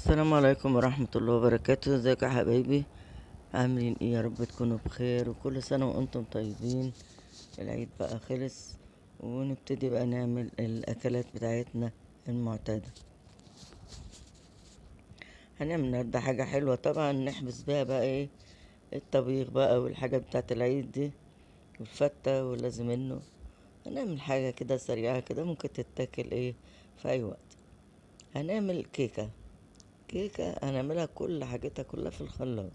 السلام عليكم ورحمة الله وبركاته. ازيك يا حبايبي؟ عاملين ايه؟ يا رب تكونوا بخير وكل سنة وانتم طيبين. العيد بقى خلص ونبتدي بقى نعمل الاكلات بتاعتنا المعتادة. هنعمل النهاردة حاجة حلوة طبعا نحبس بيها بقى ايه الطبيخ بقى والحاجات بتاعت العيد دي والفتة واللازم منه. هنعمل حاجة كده سريعة كده ممكن تتاكل ايه في اي وقت. هنعمل كيكة هنعملها كل حاجتها كلها في الخلاط،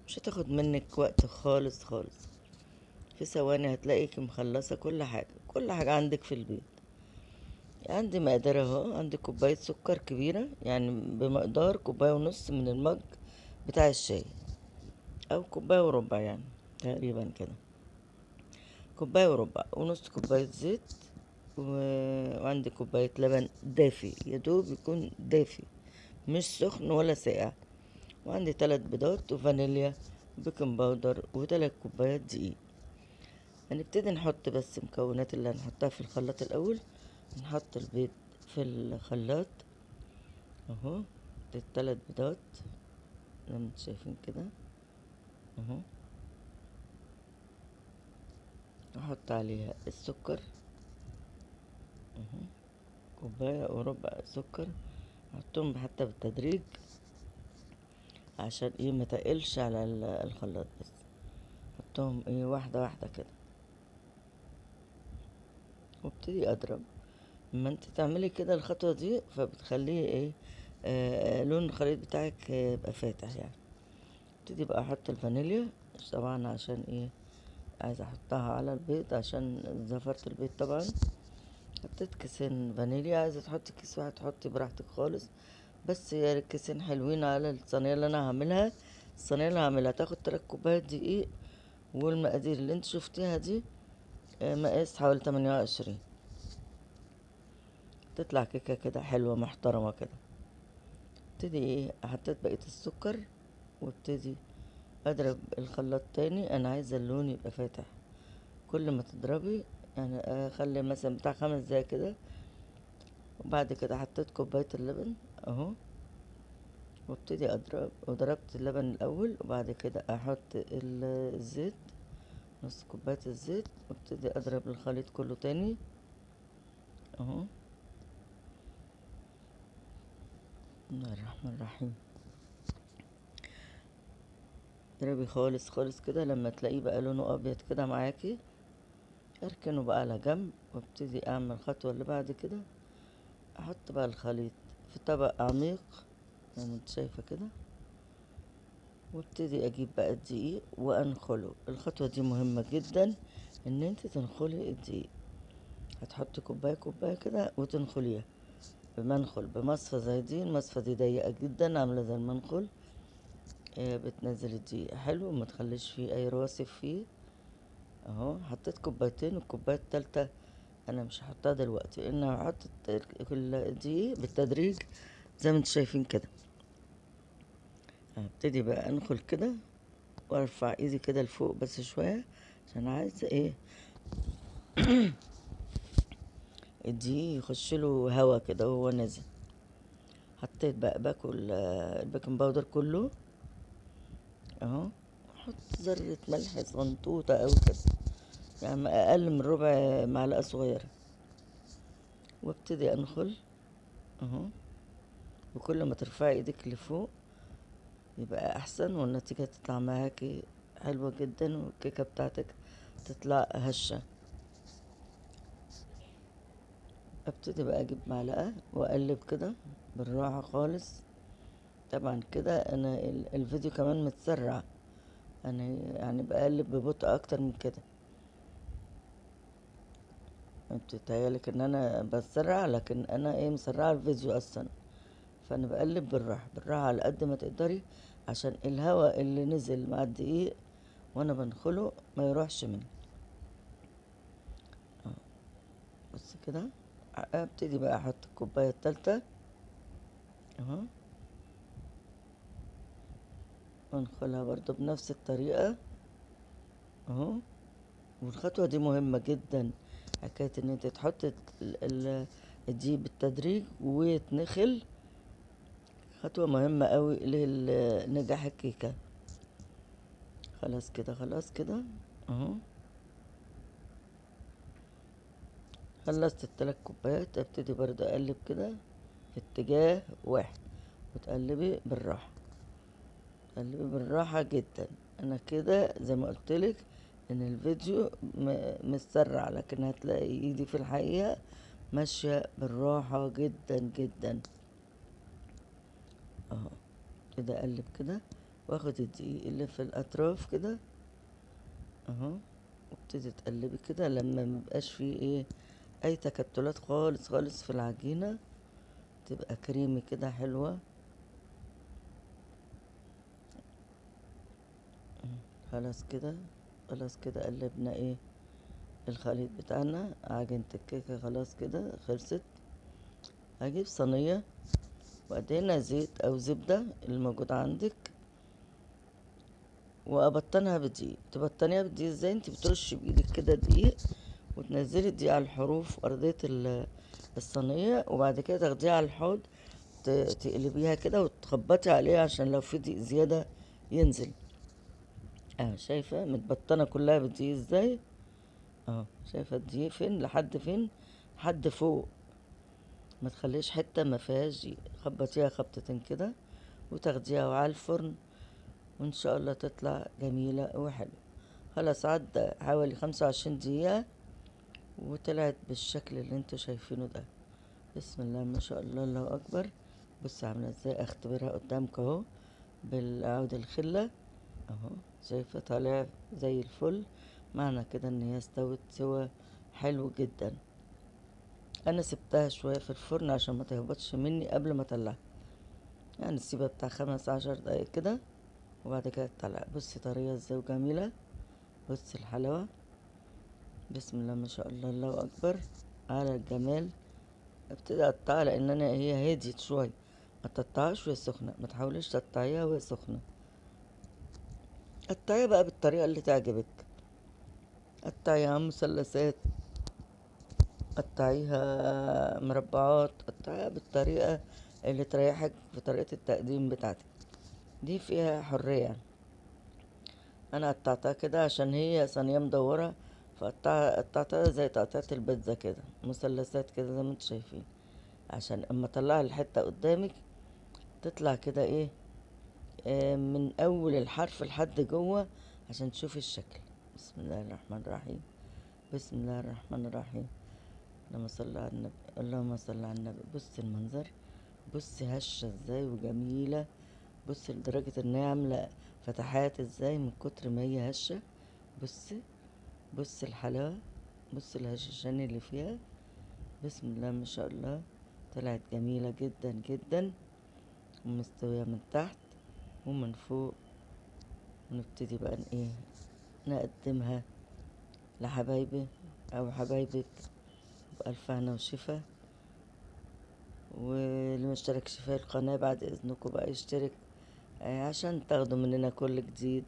مش هتاخد منك وقت خالص خالص. في ثواني هتلاقيك مخلصة كل حاجة عندك في البيت. عندي مقدار اهو، عندي كوباية سكر كبيرة يعني بمقدار كوباية ونص من المج بتاع الشاي، او كوباية وربع يعني تقريبا كده. كوباية وربع ونص كوباية زيت وعندي كوباية لبن دافي يدوب يكون دافي مش سخن ولا ساقع. وعندي 3 بيضات وفانيليا وبيكنج باودر و3 كوبايات دقيق. هنبتدي نحط بس المكونات اللي هنحطها في الخلاط الاول. نحط البيض في الخلاط اهو، ال3 بيضات زي ما انتم شايفين كده اهو. نحط عليها السكر اهو، كوباية وربع سكر. نحطهم حتى بالتدريج عشان ايه متقلش على الخلاط، بس حطهم ايه واحدة واحدة كده وابتدي اضرب. لما انت تعملي كده الخطوة دي فبتخليه ايه لون الخليط بتاعك يبقى فاتح يعني. ابتدي بقى احط الفانيليا طبعا عشان ايه عايزة احطها على البيض عشان زفرت البيض طبعا. حطيت كيسين فانيليا، عايزة تحطي كيس واحد تحطي براحتك خالص، بس يا الكيسين حلوين على الصينية اللي انا هعملها. الصينية اللي هعملها تاخد 3 كوبايات دقيق، والمقادير اللي انت شفتيها دي مقاس حوالي 28. تطلع كيكة كده حلوة محترمة كده. ابتدي ايه حطيت بقية السكر وابتدي اضرب الخلاط تاني. انا عايزة اللون يبقى فاتح. كل ما تضربي يعني اخلي مثلا بتاع 5 دقايق كده. وبعد كده حطيت كوباية اللبن اهو، وابتدي اضرب. وضربت اللبن الاول وبعد كده احط الزيت، نص كوباية الزيت، وابتدي اضرب الخليط كله تاني اهو. بسم الله الرحمن الرحيم. اضربي خالص خالص كده لما تلاقيه بقى لونه ابيض كده معاكي، اركنه بقى على جنب. وابتدي اعمل الخطوة اللي بعد كده. احط بقى الخليط في طبق عميق زي ما انت شايفة كده، وابتدي اجيب بقى الدقيق وانخله. الخطوة دي مهمة جدا ان انت تنخلي الدقيق. هتحطي كوباية كوباية كده وتنخليها بمنخل بمصفى زي دي. المصفى دي ضيقة جدا عاملة زي المنخل. بتنزل الدقيق حلو وما تخليش فيه اي رواسب فيه اهو. حطيت كوبايتين، والكوباية التالتة انا مش هحطها دلوقتي لان هحط كل الدقيق بالتدريج زي ما انتم شايفين كده. هبتدي بقى انخل كده وارفع ايدي كده لفوق بس شوية عشان عايزة ايه الدقيق يخشله هوا كده وهو نازل. حطيت بقى باكل البيكنج باودر كله اهو. احط ذرة ملح صغنطوطة اوي كده يعني اقل من ربع معلقة صغيرة. وابتدي انخل اهو. وكل ما ترفعي ايدك لفوق يبقى احسن والنتيجة تطلع معاكي حلوة جدا والكيكة بتاعتك تطلع هشة. ابتدي بقى اجيب معلقة واقلب كده بالراحة خالص. طبعا كده انا الفيديو كمان متسرع، انا يعني بقلب ببطء اكتر من كده. بتتهيألك ان انا بسرع لكن انا ايه مسرعة الفيديو اصلا. فانا بقلب بالراحة بالراحة على قد ما تقدري عشان الهواء اللي نزل مع الدقيق وانا بنخله ما يروحش مني. بص كده. ابتدي بقى احط الكوباية التالتة اهو، وانخلها برضو بنفس الطريقة اهو. والخطوة دي مهمة جدا، حكاية ان انت تحط الدقيق بالتدريج ويتنخل خطوة مهمة قوي لنجاح الكيكة. خلاص كده، خلاص كده اهو. خلصت التلات كوبايات، ابتدي برضو اقلب كده في اتجاه واحد، وتقلبي بالراحة، تقلبي بالراحة جدا. انا كده زي ما قلتلك ان الفيديو مسرع، لكن هتلاقي ايدي في الحقيقة ماشية بالراحة جدا جدا اهو. كده اقلب كده، واخد الدقيق اللي في الاطراف كده اهو، وابتدي تقلبي كده لما ميبقاش فيه ايه اي تكتلات خالص خالص في العجينة، تبقى كريمي كده حلوة. خلاص كده، خلاص كده قلبنا ايه الخليط بتاعنا. عجينة الكيكة خلاص كده خلصت. هجيب صينية وادهنها زيت او زبدة اللي موجود عندك، وابطنها بدقيق. تبطنيها بدقيق ازاي؟ انت بترشي بايدك كده دقيق، وتنزلي الدقيق على الحروف ارضية الصينية، وبعد كده تاخديها على الحوض، تقلبيها كده وتخبطي عليها عشان لو في دقيق زيادة ينزل. اه شايفة متبطنة كلها بالدقيق ازاي؟ اه شايفة الدقيق فين لحد فين؟ لحد فوق، ما تخليش حتة ما فيهاش دقيق. خبطيها خبطتين كده وتاخديها على الفرن، وان شاء الله تطلع جميلة وحلوة. خلاص عدى حوالي 25 دقيقة وطلعت بالشكل اللي انتوا شايفينه ده. بسم الله ما شاء الله، الله اكبر. بص عاملة ازاي، اختبرها قدامك اهو بالعود الخلة اهو. شايفة طالع زي الفل، معنى كده ان هي استوت سوا حلو جدا. انا سبتها شوية في الفرن عشان ما تهبطش مني قبل ما اطلعها، يعني سيبها بتاع 15 دقايق كده، وبعد كده تطلع. بصي طرية ازاي وجميلة، بصي الحلاوة، بسم الله ما شاء الله، الله اكبر على الجمال. ابتدي اقطعها لان انا هي هديت شوية، ما تقطعهاش وهي سخنة، ما تحاوليش تقطعيها وهي سخنة. قطعيها بقى بالطريقة اللي تعجبك، قطعيها مثلثات، قطعيها مربعات، قطعيها بالطريقة اللي تريحك في طريقة التقديم بتاعتك، دي فيها حرية. انا قطعتها كده عشان هي صينية مدورة، قطعتها زي تقطيعة البيتزا كده، مثلثات كده زي ما انتوا شايفين، عشان اما اطلعها الحتة قدامك تطلع كده ايه، من اول الحرف لحد جوه عشان تشوفي الشكل. بسم الله الرحمن الرحيم، بسم الله الرحمن الرحيم. اللهم صل على النبي، اللهم صل على النبي. بص المنظر، بص هشة ازاي وجميلة، بص لدرجة ان هي عاملة فتحات ازاي من كتر ما هي هشة. بص، بص الحلاوة، بص الهشاشان اللي فيها، بسم الله ما شاء الله. طلعت جميلة جدا جدا، ومستوية من تحت ومن فوق. ونبتدي بقى ايه نقدمها لحبايبي او حبايبك بألف هنا وشفا. واللي مشتركش في القناة بعد اذنكم بقى يشترك، عشان تاخدوا مننا كل جديد.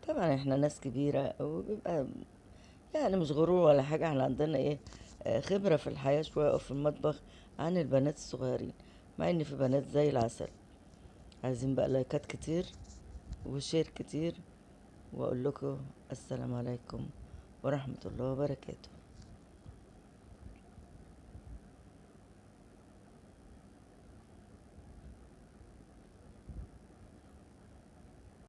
طبعا احنا ناس كبيرة وبيبقى يعني مش غرور ولا حاجة، احنا عندنا ايه، خبرة في الحياة شوية او في المطبخ عن البنات الصغيرين، مع ان في بنات زي العسل. عايزين بقى لايكات كتير وشير كتير، واقول لكم السلام عليكم ورحمة الله وبركاته.